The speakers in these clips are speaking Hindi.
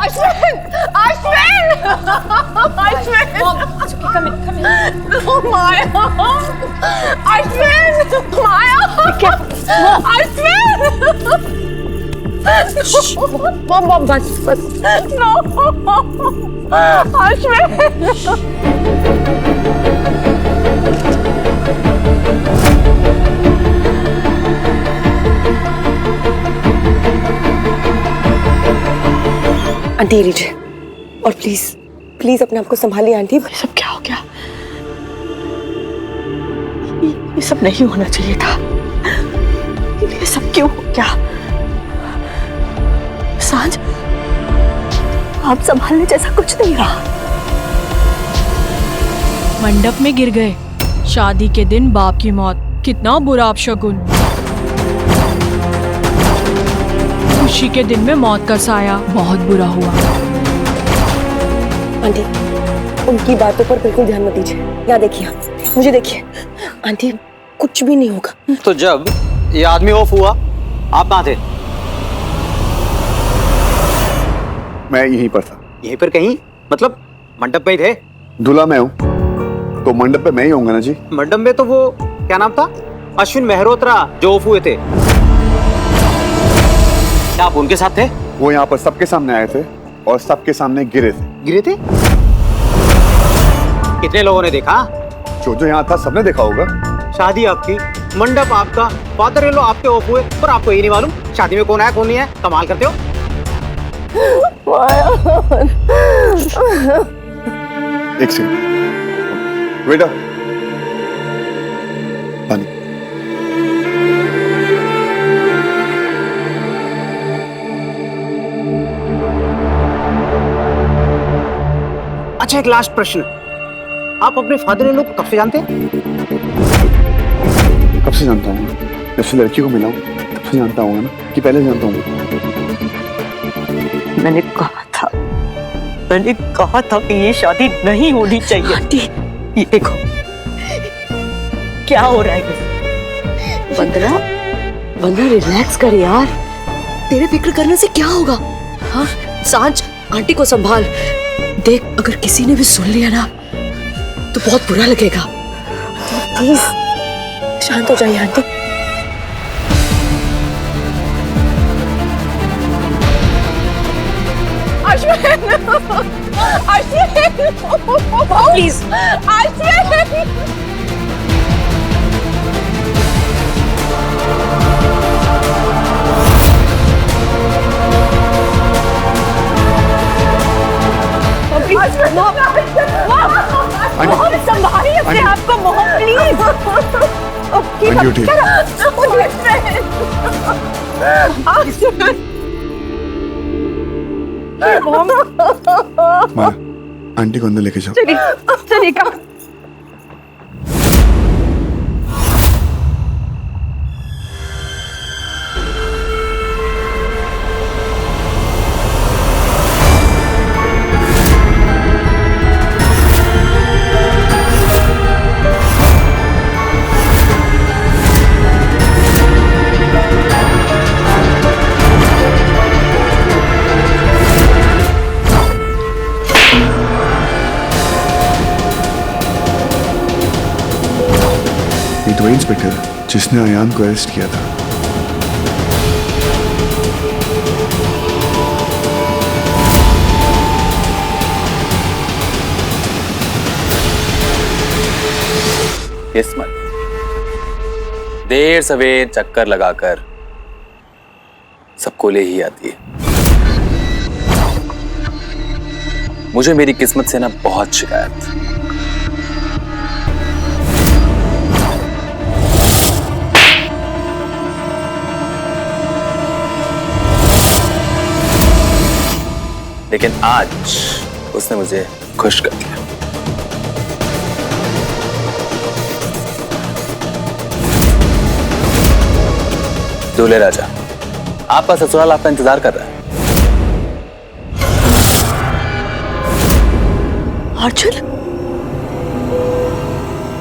Ashwin! Ashwin! Ashwin! Mom, it's okay. Come in. No, Maya! Ashwin! Maya! Ashwin! Mom, bas. No! Ashwin! Aunty ये लीजिए, और प्लीज अपने आप को संभालिए आंटी। ये सब क्या हो गया? ये सब नहीं होना चाहिए था। ये सब क्यों हो गया? सांझ, आप संभालने जैसा कुछ नहीं रहा। मंडप में गिर गए, शादी के दिन बाप की मौत, कितना बुरा अपशगुन। खुशी के दिन में मौत का साया, बहुत बुरा हुआ। आंटी उनकी बातों पर बिल्कुल ध्यान मत दीजिए। यहाँ देखिए, मुझे देखिए आंटी, कुछ भी नहीं होगा। तो जब ये आदमी ऑफ हुआ, आप कहाँ थे? मैं यहीं पर था। यहीं पर कहीं? मतलब मंडप पे ही थे? दूल्हा मैं हूँ तो मंडप पे मैं ही होऊंगा ना जी। मंडप में तो वो क्या नाम था, अश्विन मेहरोत्रा जो ऑफ हुए थे, क्या आप उनके साथ थे? वो यहाँ पर सबके सामने आए थे और सबके सामने गिरे थे। गिरे थे? कितने लोगों ने देखा? जो यहाँ था सबने देखा होगा। शादी आपकी, मंडप आपका, फादर इन लॉ आपके ऑफ हुए, पर आपको ये नहीं मालूम शादी में कौन आया कौन नहीं है। कमाल करते हो। एक सेकंड बेटा, पानी। अच्छा, एक लास्ट प्रश्न, आप अपने फादर इन लॉ को कब से जानते हैं? कब से जानता हूँ? जब से लड़की को मिला हूँ तब से जानता हूँ ना, कि पहले जानता हूँ? मैंने कहा था कि ये शादी नहीं होनी चाहिए। आंटी ये देखो क्या हो रहा है। वंदना रिलैक्स कर यार, तेरे फिक्र करने से क्या होगा? हाँ सांझ, आंटी को संभाल। देख अगर किसी ने भी सुन लिया ना तो बहुत बुरा लगेगा। प्लीज शांत हो जाइए आंटी। अश्विन! अश्विन! प्लीज अश्विन! मोहन संभालिए अपने आप को, मोहन प्लीज। आंटी उठिए। माँ, आंटी को अंदर लेके जाओ। चलिए कम। ये तो इंस्पेक्टर जिसने अयान को अरेस्ट किया था। किस्मत देर सवेर चक्कर लगाकर सबको ले ही आती है। मुझे मेरी किस्मत से ना बहुत शिकायत। लेकिन आज उसने मुझे खुश कर दिया। दूल्हे राजा, आपका ससुराल आपका इंतजार कर रहा है। अर्जुन,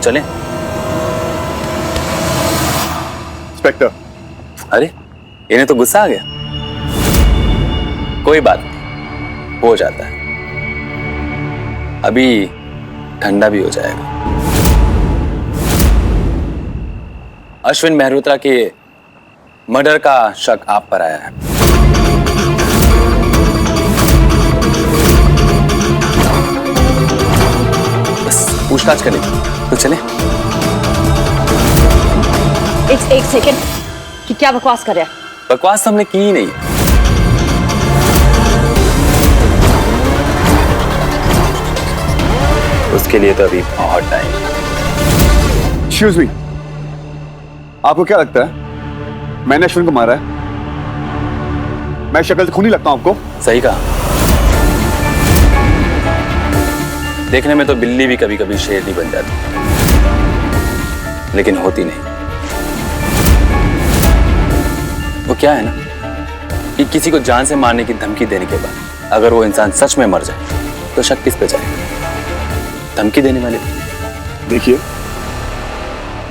चलें? इंस्पेक्टर। अरे इन्हें तो गुस्सा आ गया। कोई बात नहीं, हो जाता है, अभी ठंडा भी हो जाएगा। अश्विन मेहरोत्रा के मर्डर का शक आप पर आया है। बस पूछताछ करेंगे तो चले। एक सेकेंड, कि क्या बकवास कर रहा है? बकवास तो हमने की ही नहीं। उसके लिए तो अभी बहुत टाइम। एक्सक्यूज मी, आपको क्या लगता है मैंने अश्विन को मारा है? मैं शक्ल से खूनी लगता हूं आपको? सही कहा। देखने में तो बिल्ली भी कभी कभी शेरनी बन जाती, लेकिन होती नहीं। वो क्या है ना कि किसी को जान से मारने की धमकी देने के बाद अगर वो इंसान सच में मर जाए तो शक किस पे जाए? धमकी देने वाले। देखिए,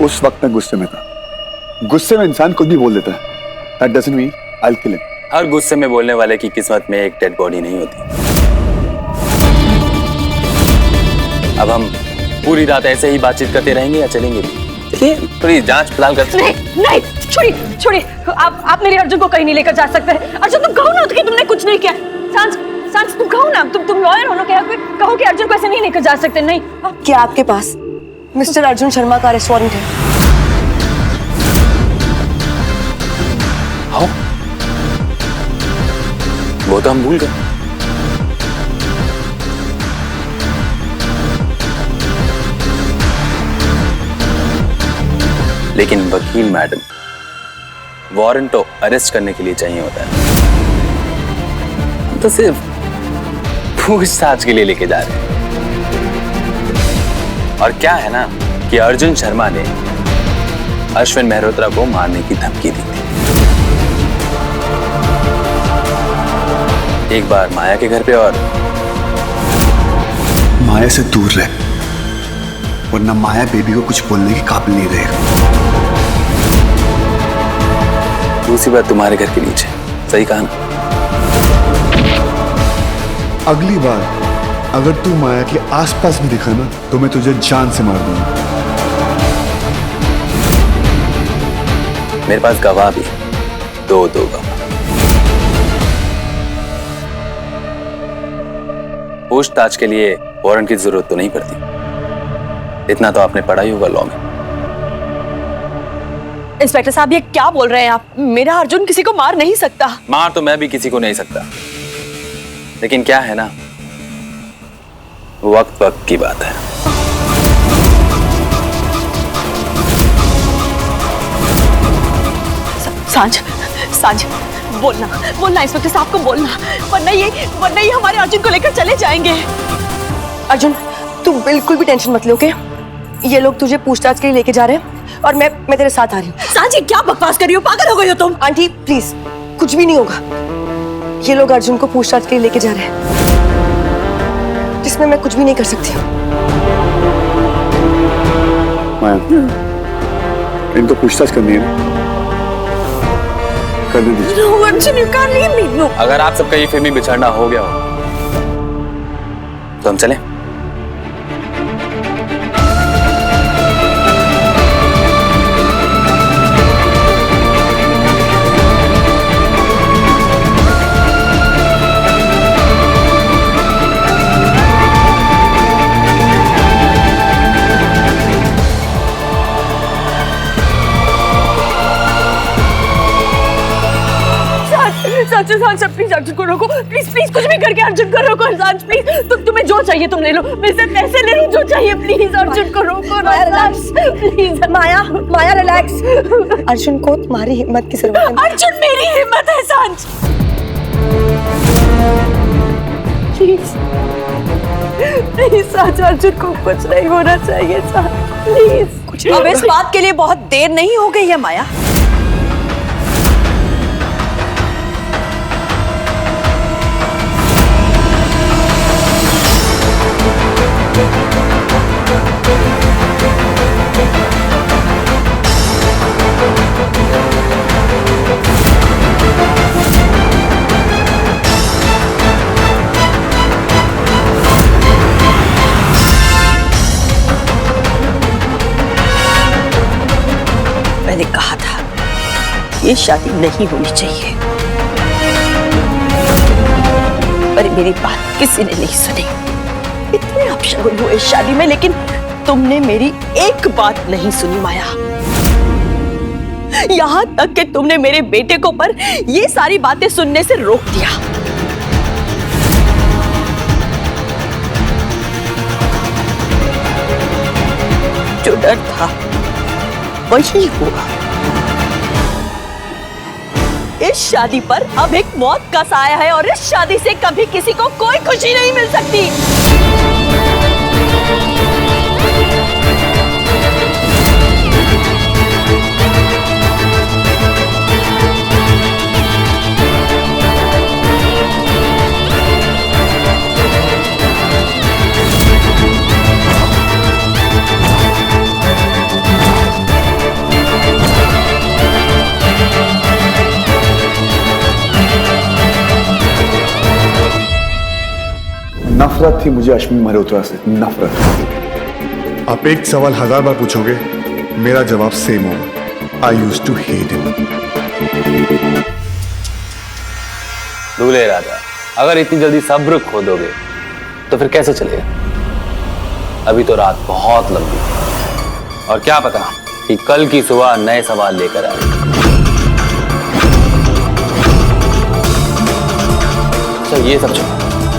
उस वक्त मैं गुस्से में था। गुस्से में इंसान कुछ भी बोल देता है। That doesn't mean I'll kill him. हर गुस्से में बोलने वाले की किस्मत में एक डेड बॉडी नहीं होती। अब हम पूरी रात ऐसे ही बातचीत करते रहेंगे या चलेंगे भी? चलिए थोड़ी जांच पड़ताल करते हैं। नहीं, छोड़िए, आप मेरे अर्जुन को कहीं नहीं लेकर जा सकते। अर्जुन तुम कहो ना कि तुमने कुछ नहीं किया। सांस तुम कहो ना, तुम लॉयर हो ना, कहो कि अर्जुन को ऐसे नहीं लेकर जा सकते। नहीं, क्या आपके पास मिस्टर अर्जुन शर्मा का रेस्टोरेंट है? हाँ, वो तो हम भूल गए। लेकिन वकील मैडम, वारंट तो अरेस्ट करने के लिए चाहिए होता है, हम तो सिर्फ पूछताछ के लिए लेके जा रहे हैं। और क्या है ना कि अर्जुन शर्मा ने अश्विन मेहरोत्रा को मारने की धमकी दी थी। एक बार माया के घर पे और माया से दूर रह, वरना माया बेबी को कुछ बोलने के काबिल नहीं रहेगा। दूसरी बात तुम्हारे घर के नीचे, सही कहा ना? अगली बार अगर तू माया के आसपास भी दिखा ना तो मैं तुझे जान से मार दूंगा। मेरे पास गवाह भी, दो गवाह। पूछताछ के लिए वारंट की जरूरत तो नहीं पड़ती, इतना तो आपने पढ़ा ही होगा लॉ में। इंस्पेक्टर साहब, ये क्या बोल रहे हैं आप? मेरा अर्जुन किसी को मार नहीं सकता। मार तो मैं भी किसी को नहीं सकता, लेकिन क्या है ना, वक्त की बात है। सांझ बोलना इंस्पेक्टर साहब को बोलना, वरना ये हमारे अर्जुन को लेकर चले जाएंगे। अर्जुन, तू बिल्कुल भी टेंशन मत लो, ओके? ये लोग तुझे पूछताछ के लिए लेके जा रहे हैं और मैं तेरे साथ आ रही हूँ। सांझ, ये क्या बकवास कर रही हो? पागल हो गई हो तुम? आंटी प्लीज, कुछ भी नहीं होगा। ये लोग अर्जुन को पूछताछ के लिए लेके जा रहे हैं, जिसमें मैं कुछ भी नहीं कर सकती हूँ। माया, इनको पूछताछ करनी है ना? करने दीजिए। No, Arjun, you can't leave me. No. अगर आप सबका ये फिल्मी बिछड़ना हो गया हो तो हम चलें? सांझ, प्लीज अर्जुन को रोको, प्लीज कुछ भी करके अर्जुन को रोको। सांझ प्लीज, तुम्हें जो चाहिए तुम ले लो, मेरे से पैसे ले लो, जो चाहिए। प्लीज अर्जुन को रोको। Maya relax, please. Maya relax. Arjun को तुम्हारी हिम्मत की जरूरत है। अर्जुन मेरी हिम्मत है सांझ। प्लीज सांझ, अर्जुन को कुछ नहीं होना चाहिए सांझ, प्लीज। अब इस बात के लिए बहुत देर नहीं हो गई है माया। ये शादी नहीं होनी चाहिए। पर मेरी बात किसी ने नहीं सुनी। इतने अपशगुन हुए इस शादी में, लेकिन तुमने मेरी एक बात नहीं सुनी माया। यहां तक कि तुमने मेरे बेटे को पर ये सारी बातें सुनने से रोक दिया। जो डर था वही हुआ। इस शादी पर अब एक मौत का साया है और इस शादी से कभी किसी को कोई खुशी नहीं मिल सकती। नफरत थी मुझे अश्विनी मल्होत्रा से, नफरत। आप एक सवाल 1000 बार पूछोगे, मेरा जवाब सेम होगा। I used to hate him. दूल्हे राजा, अगर इतनी जल्दी सब्र खो दोगे तो फिर कैसे चलेगा? अभी तो रात बहुत लंबी है और क्या पता कि कल की सुबह नए सवाल लेकर आए। अच्छा ये सब छोड़ो,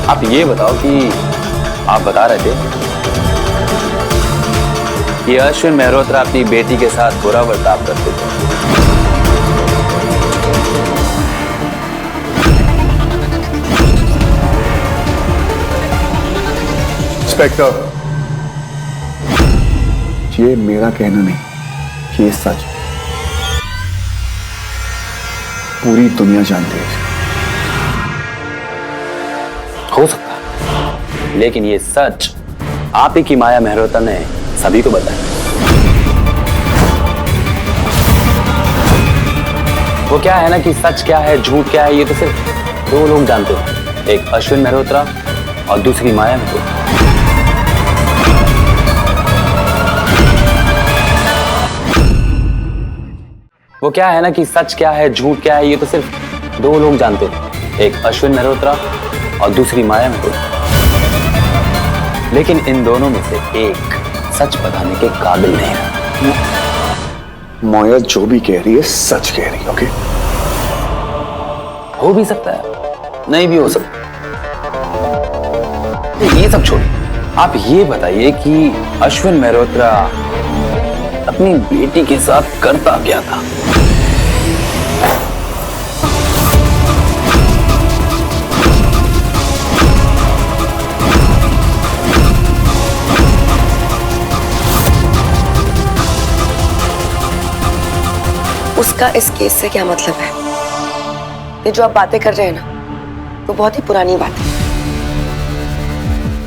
आप ये बताओ कि आप बता रहे थे कि अश्विन मेहरोत्रा अपनी बेटी के साथ बुरा बर्ताव करते थे। इंस्पेक्टर, ये मेरा कहना नहीं, ये सच। पूरी दुनिया जानती है। हो सकता है, लेकिन ये सच आप ही की माया मेहरोत्रा ने सभी को बताया। वो क्या है ना कि सच क्या है झूठ क्या है ये तो सिर्फ दो लोग जानते हैं, एक अश्विन मेहरोत्रा और दूसरी माया मेहरोत्रा। वो क्या है ना कि सच क्या है झूठ क्या है ये तो सिर्फ दो लोग जानते हैं, एक अश्विन मेहरोत्रा और दूसरी माया मेहरोत्रा। लेकिन इन दोनों में से एक सच बताने के काबिल नहीं है। माया जो भी कह रही है सच कह रही है। ओके, हो भी सकता है, नहीं भी हो सकता। ये सब छोड़िए, आप ये बताइए कि अश्विन मेहरोत्रा अपनी बेटी के साथ करता क्या था? उसका इस केस से क्या मतलब है? ये जो आप बातें कर रहे हैं ना, वो बहुत ही पुरानी बात है।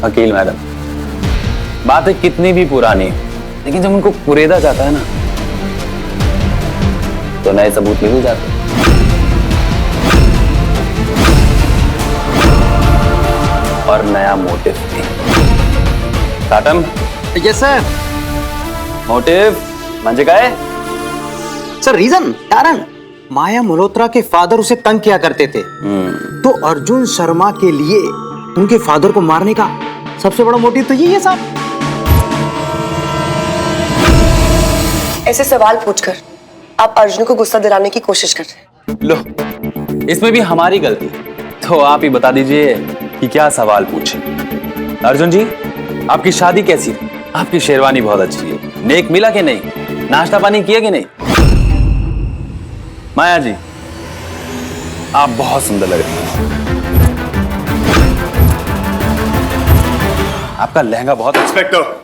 वकील मैडम, बातें कितनी भी पुरानी, लेकिन जब उनको कुरेदा जाता है ना, तो नए सबूत मिल जाते हैं। और नया मोटिव भी। Satam, yes sir. मोटिव म्हणजे काय? सर रीजन, कारण माया मल्होत्रा के फादर उसे तंग किया करते थे, तो अर्जुन शर्मा के लिए उनके फादर को मारने का सबसे बड़ा मोटिव तो यही है साहब। ऐसे सवाल पूछकर आप अर्जुन को गुस्सा दिलाने की कोशिश कर रहे हैं। लो, इसमें भी हमारी गलती, तो आप ही बता दीजिए कि क्या सवाल पूछे। अर्जुन जी, आपकी शादी कैसी थी? आपकी शेरवानी बहुत अच्छी है, नेक मिला कि नहीं? नाश्ता पानी किया कि नहीं? माया जी, आप बहुत सुंदर लग रही हैं। आपका लहंगा बहुत अच्छा। इंस्पेक्टर,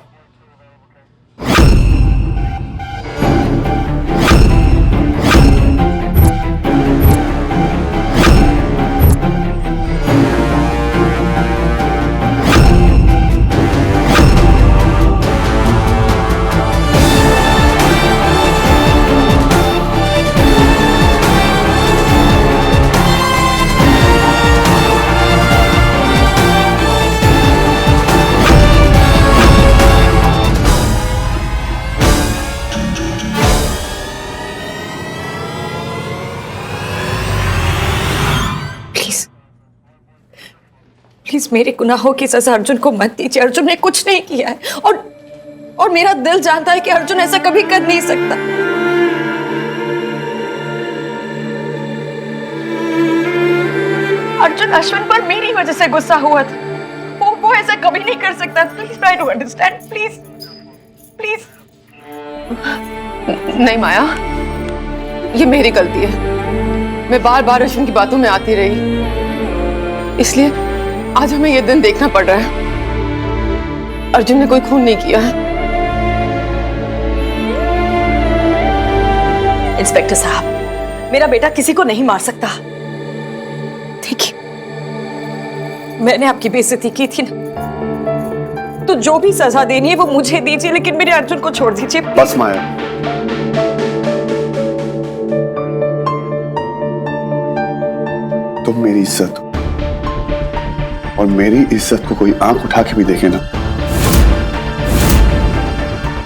प्लीज मेरे गुनाहों की सजा अर्जुन को मत दीजिए। अर्जुन ने कुछ नहीं किया है और मेरा दिल जानता है कि अर्जुन ऐसा कभी कर नहीं सकता। अर्जुन अश्विन पर मेरी वजह से गुस्सा हुआ था। वो ऐसा कभी नहीं कर सकता। Please try to understand, please please. नहीं माया, ये मेरी गलती है। मैं बार बार अश्विन की बातों में आती रही, इसलिए आज हमें ये दिन देखना पड़ रहा है। अर्जुन ने कोई खून नहीं किया है। इंस्पेक्टर साहब, मेरा बेटा किसी को नहीं मार सकता। देखिए, मैंने आपकी बेइज्जती की थी ना, तो जो भी सजा देनी है वो मुझे दीजिए, लेकिन मेरे अर्जुन को छोड़ दीजिए। बस माया, तुम मेरी इज्जत हो, और मेरी इज्जत को कोई आंख उठा के भी देखे ना,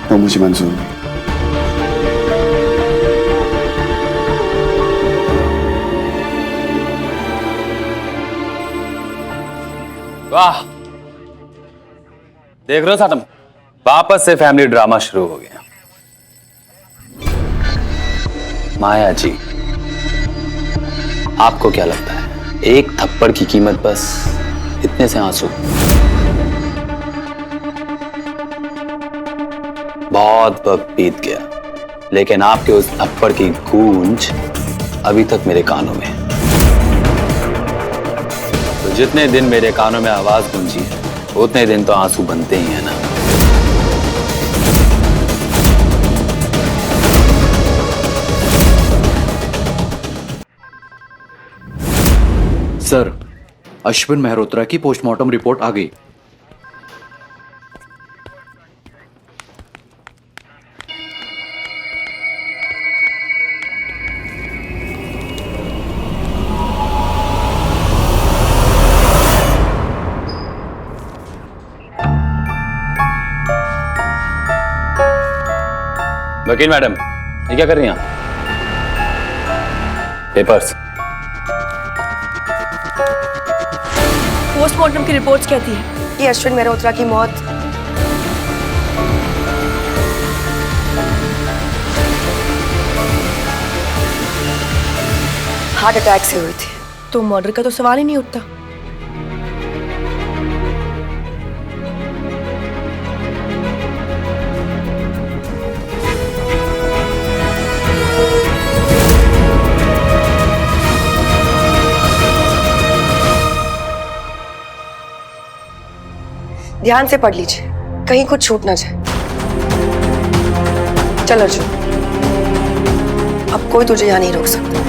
तो मुझे मंजूर नहीं। वाह, देख रहे हो साटम, वापस से फैमिली ड्रामा शुरू हो गया। माया जी, आपको क्या लगता है एक थप्पड़ की कीमत बस इतने से आंसू? बहुत वक्त बीत गया, लेकिन आपके उस थप्पड़ की गूंज अभी तक मेरे कानों में है। तो जितने दिन मेरे कानों में आवाज गूंजी है, उतने दिन तो आंसू बनते ही है ना। सर, अश्विन मेहरोत्रा की पोस्टमार्टम रिपोर्ट आ गई। वकील मैडम, ये क्या कर रही हैं आप? पेपर्स। पोस्टमार्टम की रिपोर्ट्स कहती है कि अश्विन मेहरोत्रा की मौत हार्ट अटैक से हुई थी। तो मर्डर का तो सवाल ही नहीं उठता। ध्यान से पढ़ लीजिए, कहीं कुछ छूट ना जाए। चल अर्जुन, अब कोई तुझे यहां नहीं रोक सकता।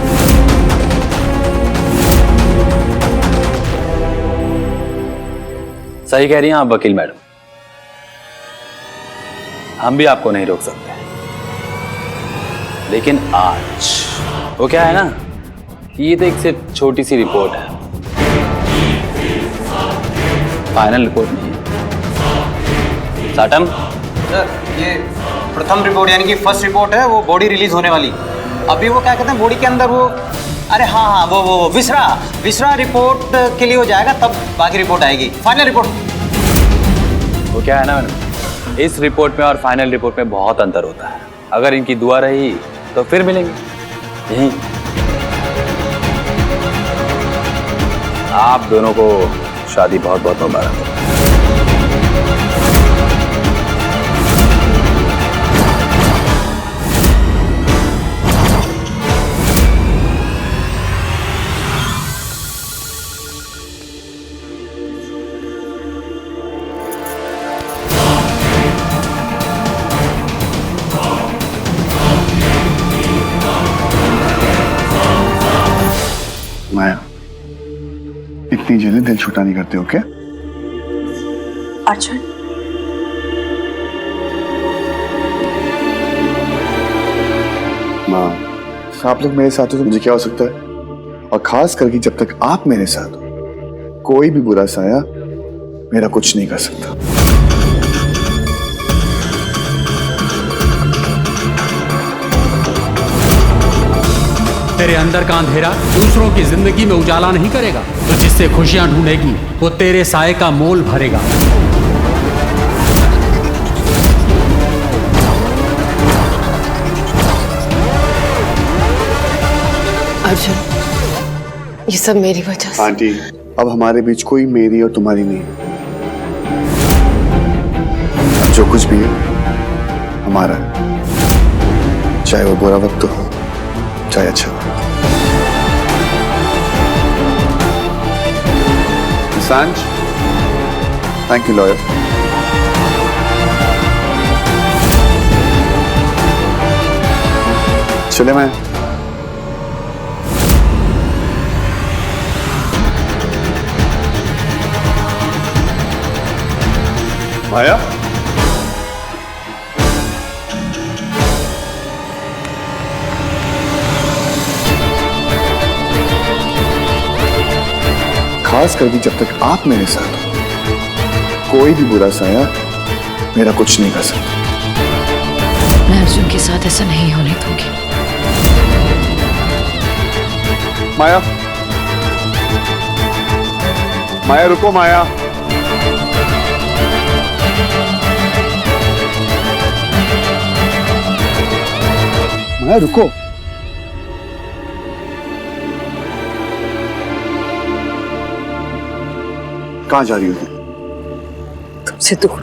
सही कह रही हैं आप वकील मैडम, हम भी आपको नहीं रोक सकते। लेकिन आज वो क्या है ना, ये तो एक सिर्फ छोटी सी रिपोर्ट है, फाइनल रिपोर्ट नहीं है। साटम सर, ये प्रथम रिपोर्ट यानी कि फर्स्ट रिपोर्ट है, वो बॉडी रिलीज होने वाली। अभी वो क्या कहते हैं, बॉडी के अंदर वो, अरे हाँ, वो विसरा रिपोर्ट के लिए हो जाएगा, तब बाकी रिपोर्ट आएगी, फाइनल रिपोर्ट। वो क्या है ना मैडम, इस रिपोर्ट में और फाइनल रिपोर्ट में बहुत अंतर होता है। अगर इनकी दुआ रही तो फिर मिलेंगे यहीं। आप दोनों को शादी बहुत बहुत मुबारक हो। माया, इतनी जल्दी दिल छोटा नहीं करते हो क्या? अर्जुन, माँ, आप लोग मेरे साथ हो तो मुझे क्या हो सकता है? और खास करके जब तक आप मेरे साथ हो, कोई भी बुरा साया मेरा कुछ नहीं कर सकता। तेरे अंदर का अंधेरा दूसरों की जिंदगी में उजाला नहीं करेगा, तो जिससे खुशियां ढूंढेगी वो तेरे साए का मोल भरेगा। अर्जुन, ये सब मेरी वजह से। आंटी, अब हमारे बीच कोई मेरी और तुम्हारी नहीं है। अब जो कुछ भी है हमारा है, चाहे वो बुरा वक्त हो चाहे अच्छा वक्त। सांझ, थैंक यू लॉयर। चले मैं। माया, खास करके जब तक आप मेरे साथ हो, कोई भी बुरा साया मेरा कुछ नहीं कर सकता। मैं अर्जुन के साथ ऐसा नहीं होने दूंगी। माया, माया रुको, माया। माया रुको। कहाँ जा रही हो तुम? तुमसे दूर।